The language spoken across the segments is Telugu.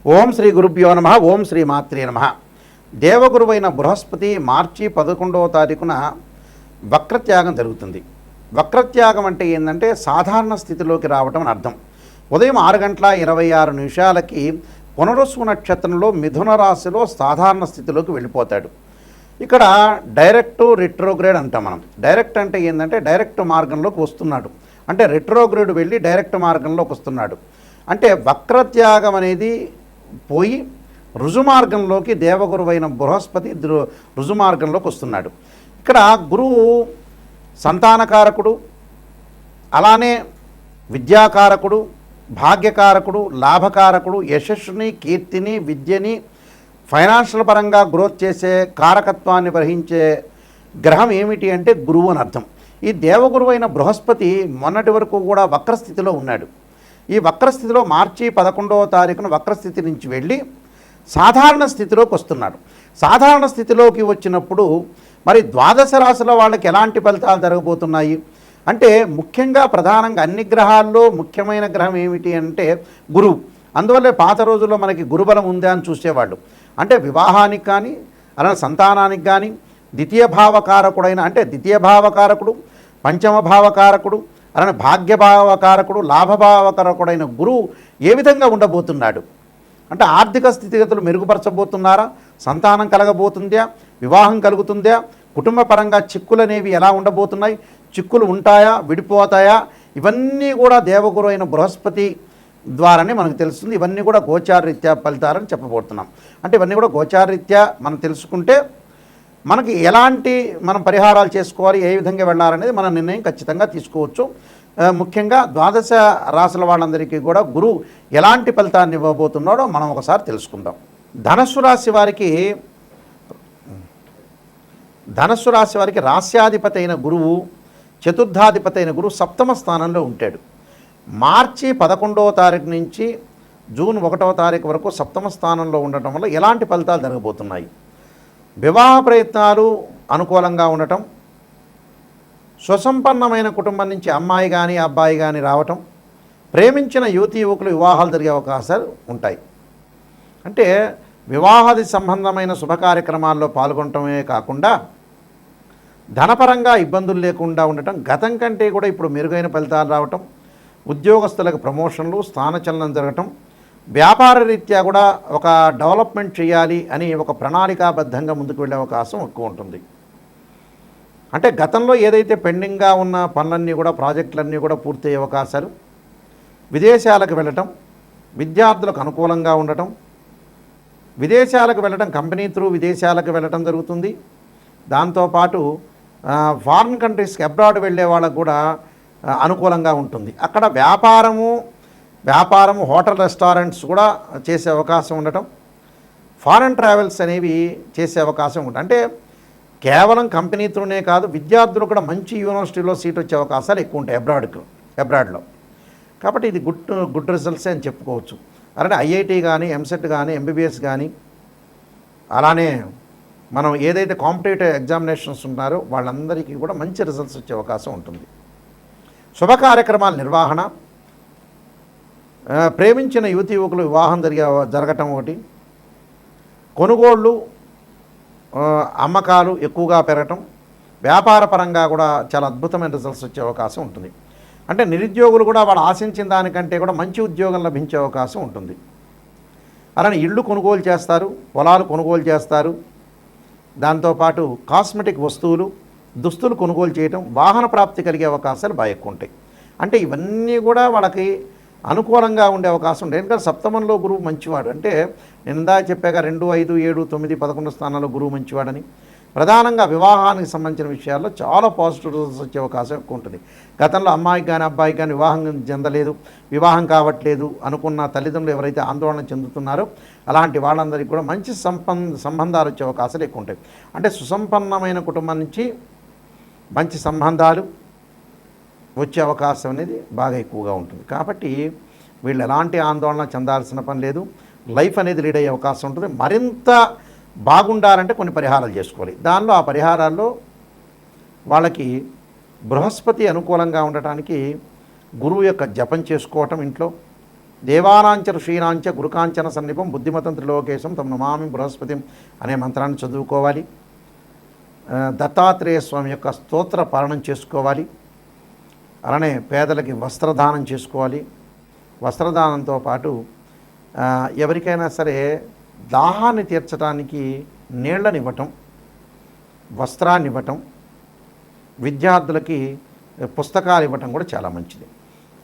ఓం శ్రీ గురుభ్యో నమ. ఓం శ్రీ మాత్రే నమ. దేవగురువైన బృహస్పతి మార్చి 11వ తారీఖున వక్రత్యాగం జరుగుతుంది. వక్రత్యాగం అంటే ఏంటంటే సాధారణ స్థితిలోకి రావటం అని అర్థం. ఉదయం 6:26 పునరుసు నక్షత్రంలో మిథున రాశిలో సాధారణ స్థితిలోకి వెళ్ళిపోతాడు. ఇక్కడ డైరెక్ట్ రిట్రోగ్రేడ్ అంటాం మనం. డైరెక్ట్ అంటే ఏంటంటే డైరెక్ట్ మార్గంలోకి వస్తున్నాడు, అంటే రిట్రోగ్రేడ్ వెళ్ళి డైరెక్ట్ మార్గంలోకి వస్తున్నాడు. అంటే వక్రత్యాగం అనేది పోయి రుజుమార్గంలోకి దేవగురువైన బృహస్పతి రుజుమార్గంలోకి వస్తున్నాడు. ఇక్కడ గురువు సంతానకారకుడు, అలానే విద్యాకారకుడు, భాగ్యకారకుడు, లాభకారకుడు, యశస్సుని, కీర్తిని, విద్యని, ఫైనాన్షియల్ పరంగా గ్రోత్ చేసే కారకత్వాన్ని వహించే గ్రహం ఏమిటి అంటే గురువు అని అర్థం. ఈ దేవగురువైన బృహస్పతి మొన్నటి వరకు కూడా వక్రస్థితిలో ఉన్నాడు. ఈ వక్రస్థితిలో మార్చి 11వ తారీఖున వక్రస్థితి నుంచి వెళ్ళి సాధారణ స్థితిలోకి వస్తున్నాడు. సాధారణ స్థితిలోకి వచ్చినప్పుడు మరి ద్వాదశ రాశుల వాళ్ళకి ఎలాంటి ఫలితాలు జరగబోతున్నాయి అంటే, ముఖ్యంగా ప్రధానంగా అన్ని గ్రహాల్లో ముఖ్యమైన గ్రహం ఏమిటి అంటే గురువు. అందువల్లే పాత రోజుల్లో మనకి గురుబలం ఉందా అని చూసేవాళ్ళు. అంటే వివాహానికి కానీ అలానే సంతానానికి కానీ ద్వితీయ భావకారకుడైన, అంటే ద్వితీయ భావకారకుడు, పంచమ భావకారకుడు, అలానే భాగ్యభావకారకుడు, లాభభావకారకుడైన గురువు ఏ విధంగా ఉండబోతున్నాడు అంటే, ఆర్థిక స్థితిగతులు మెరుగుపరచబోతున్నారా, సంతానం కలగబోతుందా, వివాహం కలుగుతుందా, కుటుంబ పరంగా చిక్కులు అనేవి ఎలా ఉండబోతున్నాయి, చిక్కులు ఉంటాయా, విడిపోతాయా, ఇవన్నీ కూడా దేవగురు అయిన బృహస్పతి ద్వారానే మనకు తెలుస్తుంది. ఇవన్నీ కూడా గోచారరీత్యా ఫలితాలని చెప్పబోతున్నాం. అంటే ఇవన్నీ కూడా గోచారరీత్యా మనం తెలుసుకుంటే మనకి ఎలాంటి మనం పరిహారాలు చేసుకోవాలి, ఏ విధంగా వెళ్ళాలనేది మన నిర్ణయం ఖచ్చితంగా తీసుకోవచ్చు. ముఖ్యంగా ద్వాదశ రాశుల వాళ్ళందరికీ కూడా గురువు ఎలాంటి ఫలితాన్ని ఇవ్వబోతున్నాడో మనం ఒకసారి తెలుసుకుందాం. ధనస్సు రాశి వారికి రాస్యాధిపతి అయిన గురువు, చతుర్థాధిపతి అయిన గురువు సప్తమ స్థానంలో ఉంటాడు. మార్చి 11వ తారీఖు నుంచి జూన్ 1వ తారీఖు వరకు సప్తమ స్థానంలో ఉండటం వల్ల ఎలాంటి ఫలితాలు జరగబోతున్నాయి. వివాహ ప్రయత్నాలు అనుకూలంగా ఉండటం, సుసంపన్నమైన కుటుంబం నుంచి అమ్మాయి కానీ అబ్బాయి కానీ రావటం, ప్రేమించిన యువతీ యువకులు వివాహాలు జరిగే అవకాశాలు ఉంటాయి. అంటే వివాహాది సంబంధమైన శుభ కార్యక్రమాల్లో పాల్గొనటమే కాకుండా ధనపరంగా ఇబ్బందులు లేకుండా ఉండటం, గతం కంటే కూడా ఇప్పుడు మెరుగైన ఫలితాలు రావటం, ఉద్యోగస్తులకు ప్రమోషన్లు, స్థానచలనం జరగటం, వ్యాపార రీత్యా కూడా ఒక డెవలప్మెంట్ చేయాలి అని ఒక ప్రణాళికాబద్ధంగా ముందుకు వెళ్ళే అవకాశం ఎక్కువ ఉంటుంది. అంటే గతంలో ఏదైతే పెండింగ్గా ఉన్న పనులన్నీ కూడా, ప్రాజెక్టులన్నీ కూడా పూర్తయ్యే అవకాశాలు, విదేశాలకు వెళ్ళటం, విద్యార్థులకు అనుకూలంగా ఉండటం, విదేశాలకు వెళ్ళటం, కంపెనీ త్రూ విదేశాలకు వెళ్ళటం జరుగుతుంది. దాంతోపాటు ఫారిన్ కంట్రీస్కి అబ్రాడ్ వెళ్ళే వాళ్ళకు కూడా అనుకూలంగా ఉంటుంది. అక్కడ వ్యాపారము హోటల్ రెస్టారెంట్స్ కూడా చేసే అవకాశం ఉండటం, ఫారెన్ ట్రావెల్స్ అనేవి చేసే అవకాశం ఉంటుంది. అంటే కేవలం కంపెనీ త్రూనే కాదు, విద్యార్థులు కూడా మంచి యూనివర్సిటీలో సీట్ వచ్చే అవకాశాలు ఎక్కువ ఉంటాయి అబ్రాడ్లో. కాబట్టి ఇది గుడ్ రిజల్ట్సే అని చెప్పుకోవచ్చు. అలానే ఐఐటి కానీ, ఎంసెట్ కానీ, ఎంబీబీఎస్ కానీ, అలానే మనం ఏదైతే కాంపిటేటివ్ ఎగ్జామినేషన్స్ ఉన్నారో వాళ్ళందరికీ కూడా మంచి రిజల్ట్స్ వచ్చే అవకాశం ఉంటుంది. శుభ కార్యక్రమాల నిర్వహణ, ప్రేమించిన యువతీ యువకులు వివాహం జరగటం ఒకటి, కొనుగోళ్ళు అమ్మకాలు ఎక్కువగా పెరగటం, వ్యాపార పరంగా కూడా చాలా అద్భుతమైన రిజల్ట్స్ వచ్చే అవకాశం ఉంటుంది. అంటే నిరుద్యోగులు కూడా వాళ్ళు ఆశించిన దానికంటే కూడా మంచి ఉద్యోగం లభించే అవకాశం ఉంటుంది. అలానే ఇళ్ళు కొనుగోలు చేస్తారు, పొలాలు కొనుగోలు చేస్తారు, దాంతోపాటు కాస్మెటిక్ వస్తువులు, దుస్తులు కొనుగోలు చేయటం, వాహన ప్రాప్తి కలిగే అవకాశాలు బాగా ఎక్కువ ఉంటాయి. అంటే ఇవన్నీ కూడా వాళ్ళకి అనుకూలంగా ఉండే అవకాశం ఉంటుంది. ఎందుకంటే సప్తమంలో గురువు మంచివాడు. అంటే నేను ఇందాక చెప్పాక 2, 5, 7, 9, 11 స్థానాల్లో గురువు మంచివాడని. ప్రధానంగా వివాహానికి సంబంధించిన విషయాల్లో చాలా పాజిటివ్ రిజల్ట్స్ వచ్చే అవకాశం ఎక్కువ ఉంటుంది. గతంలో అమ్మాయికి కానీ అబ్బాయికి కానీ వివాహం చెందలేదు, వివాహం కావట్లేదు అనుకున్న తల్లిదండ్రులు ఎవరైతే ఆందోళన చెందుతున్నారో అలాంటి వాళ్ళందరికీ కూడా మంచి సంబంధాలు వచ్చే అవకాశాలు ఎక్కువ ఉంటాయి. అంటే సుసంపన్నమైన కుటుంబం నుంచి మంచి సంబంధాలు వచ్చే అవకాశం అనేది బాగా ఎక్కువగా ఉంటుంది. కాబట్టి వీళ్ళు ఎలాంటి ఆందోళన చెందాల్సిన పని లేదు. లైఫ్ అనేది లీడ్ అయ్యే అవకాశం ఉంటుంది. మరింత బాగుండాలంటే కొన్ని పరిహారాలు చేసుకోవాలి. దానిలో ఆ పరిహారాల్లో వాళ్ళకి బృహస్పతి అనుకూలంగా ఉండటానికి గురువు యొక్క జపం చేసుకోవటం ఇంట్లో, దేవానాంచ ఋషీనాంచ గురుకాంచన సన్నిపం బుద్ధిమతం త్రిలోకేశం తమ నమామి బృహస్పతి అనే మంత్రాన్ని చదువుకోవాలి. దత్తాత్రేయ స్వామి యొక్క స్తోత్ర పాలనం చేసుకోవాలి. అలానే పేదలకి వస్త్రదానం చేసుకోవాలి. వస్త్రదానంతో పాటు ఎవరికైనా సరే దాహాన్ని తీర్చడానికి నీళ్ళని ఇవ్వటం, వస్త్రాన్ని ఇవ్వటం, విద్యార్థులకి పుస్తకాలు ఇవ్వటం కూడా చాలా మంచిది.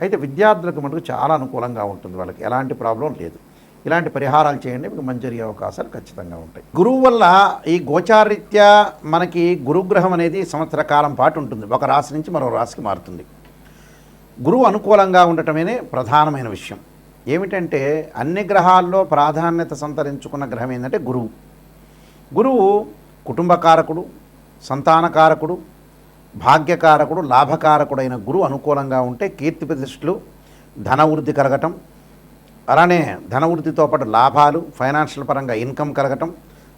అయితే విద్యార్థులకు మటుకు చాలా అనుకూలంగా ఉంటుంది, వాళ్ళకి ఎలాంటి ప్రాబ్లం లేదు. ఇలాంటి పరిహారాలు చేయండి, మీకు మంచి జరిగే అవకాశాలు ఖచ్చితంగా ఉంటాయి. గురువు వల్ల ఈ గోచారీత్యా మనకి గురుగ్రహం అనేది సంవత్సర కాలం పాటు ఉంటుంది, ఒక రాశి నుంచి మరో రాశికి మారుతుంది. గురువు అనుకూలంగా ఉండటమే ప్రధానమైన విషయం. ఏమిటంటే అన్ని గ్రహాల్లో ప్రాధాన్యత సంతరించుకున్న గ్రహం ఏంటంటే గురువు. గురువు కుటుంబకారకుడు, సంతానకారకుడు, భాగ్యకారకుడు, లాభకారకుడైన గురువు అనుకూలంగా ఉంటే కీర్తి ప్రతిష్టలు, ధనవృద్ధి కలగటం, అలానే ధనవృద్ధితో పాటు లాభాలు, ఫైనాన్షియల్ పరంగా ఇన్కమ్ కలగటం,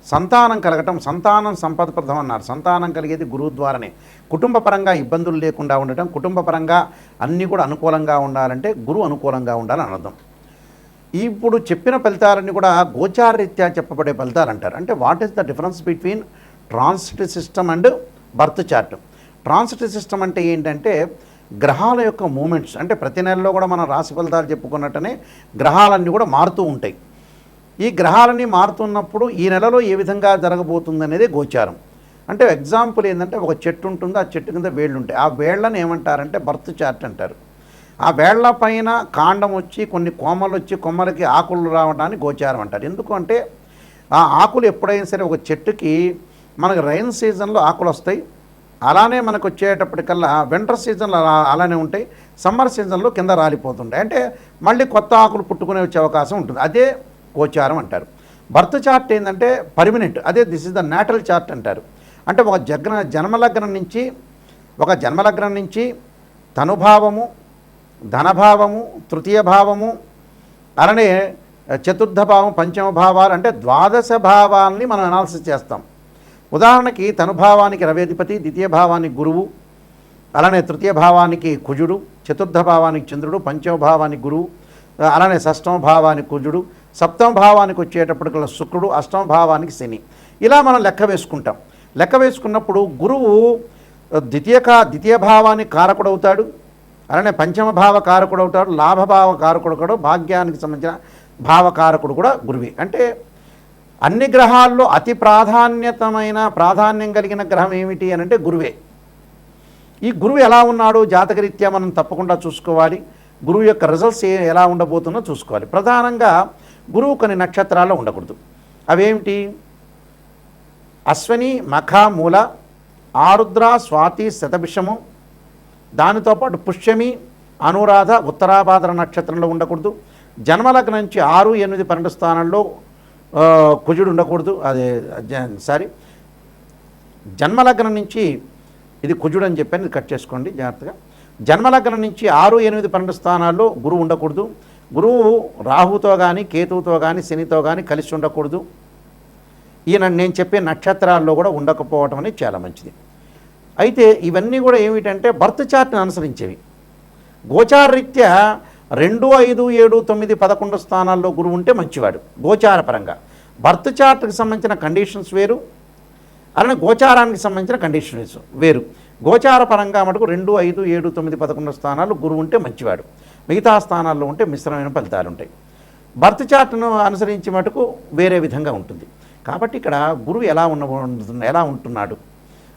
సంతానం కలగటం. సంతానం సంపదప్రదం అన్నారు. సంతానం కలిగేది గురువు ద్వారానే. కుటుంబ పరంగా ఇబ్బందులు లేకుండా ఉండటం, కుటుంబ పరంగా అన్నీ కూడా అనుకూలంగా ఉండాలంటే గురువు అనుకూలంగా ఉండాలని అర్థం. ఇప్పుడు చెప్పిన ఫలితాలన్నీ కూడా గోచారరీత్యా చెప్పబడే ఫలితాలు అంటారు. అంటే what is the difference between transit system and birth chart? Transit system అంటే ఏంటంటే గ్రహాల యొక్క మూమెంట్స్. అంటే ప్రతి నెలలో కూడా మనం రాశి ఫలితాలు చెప్పుకున్నట్టనే గ్రహాలన్నీ కూడా మారుతూ ఉంటాయి. ఈ గ్రహాలన్నీ మారుతున్నప్పుడు ఈ నెలలో ఏ విధంగా జరగబోతుంది అనేది గోచారం. అంటే ఎగ్జాంపుల్ ఏంటంటే ఒక చెట్టు ఉంటుంది, ఆ చెట్టు కింద వేళ్ళు ఉంటాయి. ఆ వేళ్ళని ఏమంటారంటే బర్త్ చార్ట్ అంటారు. ఆ వేళ్ల పైన కాండం వచ్చి కొన్ని కొమ్మలు వచ్చి కొమ్మలకి ఆకులు రావడానికి గోచారం అంటారు. ఎందుకంటే ఆ ఆకులు ఎప్పుడైనా సరే ఒక చెట్టుకి మనకు రైన్ సీజన్లో ఆకులు వస్తాయి, అలానే మనకు వచ్చేటప్పటికల్లా వింటర్ సీజన్లో అలానే ఉంటాయి, సమ్మర్ సీజన్లో కింద రాలిపోతుంటాయి. అంటే మళ్ళీ కొత్త ఆకులు పుట్టుకునే వచ్చే అవకాశం ఉంటుంది. అదే గోచారం అంటారు. బర్త్ చార్ట్ ఏంటంటే పర్మినెంట్. అదే this is the natal chart అంటారు. అంటే ఒక జన్మలగ్నం నుంచి తనుభావము, ధనభావము, తృతీయ భావము, అలానే చతుర్థ భావం, పంచమ భావాలు, అంటే ద్వాదశ భావాల్ని మనం అనాలిసిస్ చేస్తాం. ఉదాహరణకి తనుభావానికి రవేధిపతి, ద్వితీయ భావానికి గురువు, అలానే తృతీయ భావానికి కుజుడు, చతుర్థ భావానికి చంద్రుడు, పంచమ భావానికి గురువు, అలానే షష్టమ భావానికి కుజుడు, సప్తమ భావానికి వచ్చేటప్పటికల్లా శుక్రుడు, అష్టమ భావానికి శని. ఇలా మనం లెక్క వేసుకుంటాం. లెక్క వేసుకున్నప్పుడు గురువు ద్వితీయ భావానికి కారకుడవుతాడు, అలానే పంచమ భావ కారకుడు అవుతాడు, లాభభావ కారకుడు కూడా, భాగ్యానికి సంబంధించిన భావకారకుడు కూడా గురువే. అంటే అన్ని గ్రహాల్లో అతి ప్రాధాన్యం కలిగిన గ్రహం ఏమిటి అని అంటే గురువే. ఈ గురువు ఎలా ఉన్నాడు జాతకరీత్యా మనం తప్పకుండా చూసుకోవాలి. గురువు యొక్క రిజల్ట్స్ ఎలా ఉండబోతుందో చూసుకోవాలి. ప్రధానంగా గురువు కొన్ని నక్షత్రాల్లో ఉండకూడదు. అవేమిటి? అశ్విని, మఖ, మూల, ఆరుద్ర, స్వాతి, శతభిషము, దానితో పాటు పుష్యమి, అనురాధ, ఉత్తరాభాద్ర నక్షత్రంలో ఉండకూడదు. జన్మలగ్నం నుంచి 6, 8, 12 స్థానాల్లో కుజుడు ఉండకూడదు. జన్మలగ్నం నుంచి, ఇది కుజుడు అని చెప్పాను, ఇది కట్ చేసుకోండి జాగ్రత్తగా. జన్మలగ్నం నుంచి 6, 8, 12 స్థానాల్లో గురువు ఉండకూడదు. గురువు రాహుతో కానీ, కేతువుతో కానీ, శనితో కానీ కలిసి ఉండకూడదు. నేను చెప్పే నక్షత్రాల్లో కూడా ఉండకపోవటం అనేది చాలా మంచిది. అయితే ఇవన్నీ కూడా ఏమిటంటే బర్త్ చార్ట్ని అనుసరించేవి. గోచారరీత్యా 2, 5, 7, 9, 11 స్థానాల్లో గురువు ఉంటే మంచివాడు గోచారపరంగా. బర్త్ చార్ట్కి సంబంధించిన కండిషన్స్ వేరు, అలానే గోచారానికి సంబంధించిన కండిషన్స్ వేరు. గోచారపరంగా మటుకు 2, 5, 7, 9, 11 స్థానాల్లో గురువు ఉంటే మంచివాడు. మిగతా స్థానాల్లో ఉంటే మిశ్రమైన ఫలితాలు ఉంటాయి. బర్త్ చార్ట్ను అనుసరించి మటుకు వేరే విధంగా ఉంటుంది. కాబట్టి ఇక్కడ గురువు ఎలా ఉంటున్నాడు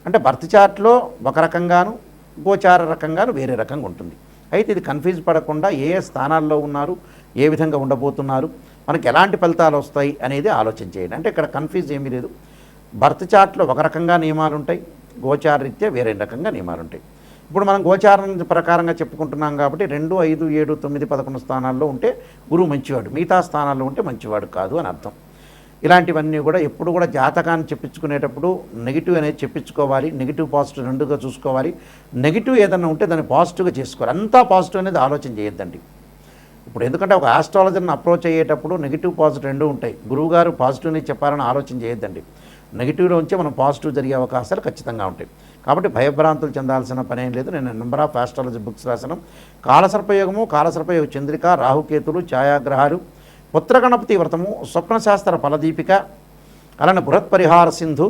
అంటే బర్త్ చార్ట్లో ఒక రకంగాను, గోచార రకంగాను వేరే రకంగా ఉంటుంది. అయితే ఇది కన్ఫ్యూజ్ పడకుండా ఏ స్థానాల్లో ఉన్నారు, ఏ విధంగా ఉండబోతున్నారు, మనకి ఎలాంటి ఫలితాలు వస్తాయి అనేది ఆలోచన చేయండి. అంటే ఇక్కడ కన్ఫ్యూజ్ ఏమీ లేదు. బర్త్ చార్ట్లో ఒక రకంగా నియమాలు ఉంటాయి, గోచారరీత్యా వేరే రకంగా నియమాలు ఉంటాయి. ఇప్పుడు మనం గోచారం ప్రకారంగా చెప్పుకుంటున్నాం కాబట్టి 2, 5, 7, 9, 11 స్థానాల్లో ఉంటే గురువు మంచివాడు, మిగతా స్థానాల్లో ఉంటే మంచివాడు కాదు అని అర్థం. ఇలాంటివన్నీ కూడా ఎప్పుడు కూడా జాతకాన్ని చెప్పించుకునేటప్పుడు నెగిటివ్ అనేది చెప్పించుకోవాలి. నెగిటివ్ పాజిటివ్ రెండుగా చూసుకోవాలి. నెగిటివ్ ఏదైనా ఉంటే దాన్ని పాజిటివ్గా చేసుకోవాలి. అంతా పాజిటివ్ అనేది ఆలోచన చేయొద్దండి. ఇప్పుడు ఎందుకంటే ఒక ఆస్ట్రాలజర్ని అప్రోచ్ అయ్యేటప్పుడు నెగిటివ్ పాజిటివ్ రెండు ఉంటాయి. గురువుగారు పాజిటివ్ని చెప్పాలని ఆలోచన చేయొద్దండి. నెగిటివ్లో ఉంచే మనం పాజిటివ్ జరిగే అవకాశాలు ఖచ్చితంగా ఉంటాయి. కాబట్టి భయభ్రాంతులు చెందాల్సిన పని ఏం లేదు. నేను నెంబర్ ఆఫ్ ఆస్ట్రాలజీ బుక్స్ రాశాను. కాలసర్పయోగము, కాలసర్పయోగ చంద్రిక, రాహుకేతులు, ఛాయాగ్రహాలు, పుత్రగణపతి వ్రతము, స్వప్నశాస్త్ర ఫలదీపిక, అలానే బృహత్ పరిహార సింధు,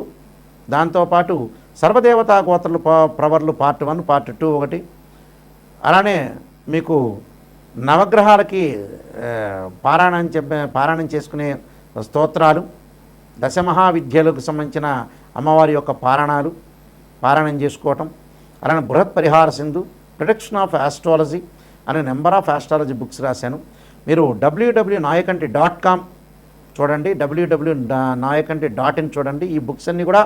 దాంతోపాటు సర్వదేవతా గోత్రలు ప్రవర్లు పార్ట్ 1 పార్ట్ 2 ఒకటి, అలానే మీకు నవగ్రహాలకి పారాయణం చేసుకునే స్తోత్రాలు, దశమహావిద్యలకు సంబంధించిన అమ్మవారి యొక్క పారాయణం చేసుకోవటం, అలానే బృహత్ పరిహార సింధు, ప్రొటెక్షన్ ఆఫ్ ఆస్ట్రాలజీ అనే నెంబర్ ఆఫ్ ఆస్ట్రాలజీ బుక్స్ రాశాను. మీరు www.nayakanti.com చూడండి, www.nayakanti.in చూడండి. ఈ బుక్స్ అన్నీ కూడా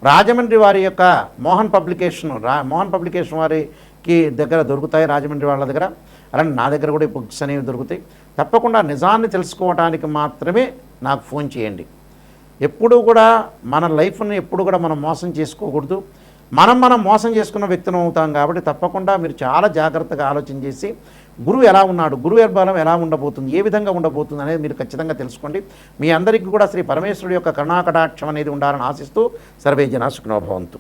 రాజమండ్రి వారి యొక్క మోహన్ పబ్లికేషన్ వారికి దగ్గర దొరుకుతాయి, రాజమండ్రి వాళ్ళ దగ్గర. అలానే నా దగ్గర కూడా ఈ బుక్స్ అనేవి దొరుకుతాయి. తప్పకుండా నిజాన్ని తెలుసుకోవడానికి మాత్రమే నాకు ఫోన్ చేయండి. ఎప్పుడూ కూడా మన లైఫ్ని ఎప్పుడు కూడా మనం మోసం చేసుకోకూడదు. మనం మోసం చేసుకున్న వ్యక్తులం అవుతాం. కాబట్టి తప్పకుండా మీరు చాలా జాగ్రత్తగా ఆలోచన చేసి గురువు ఎలా ఉన్నాడు, గురువు బలం ఎలా ఉండబోతుంది, ఏ విధంగా ఉండబోతుంది అనేది మీరు ఖచ్చితంగా తెలుసుకోండి. మీ అందరికీ కూడా శ్రీ పరమేశ్వరుడి యొక్క కరుణాకటాక్షం అనేది ఉండాలని ఆశిస్తూ సర్వే జనా సుఖినో భవంతు.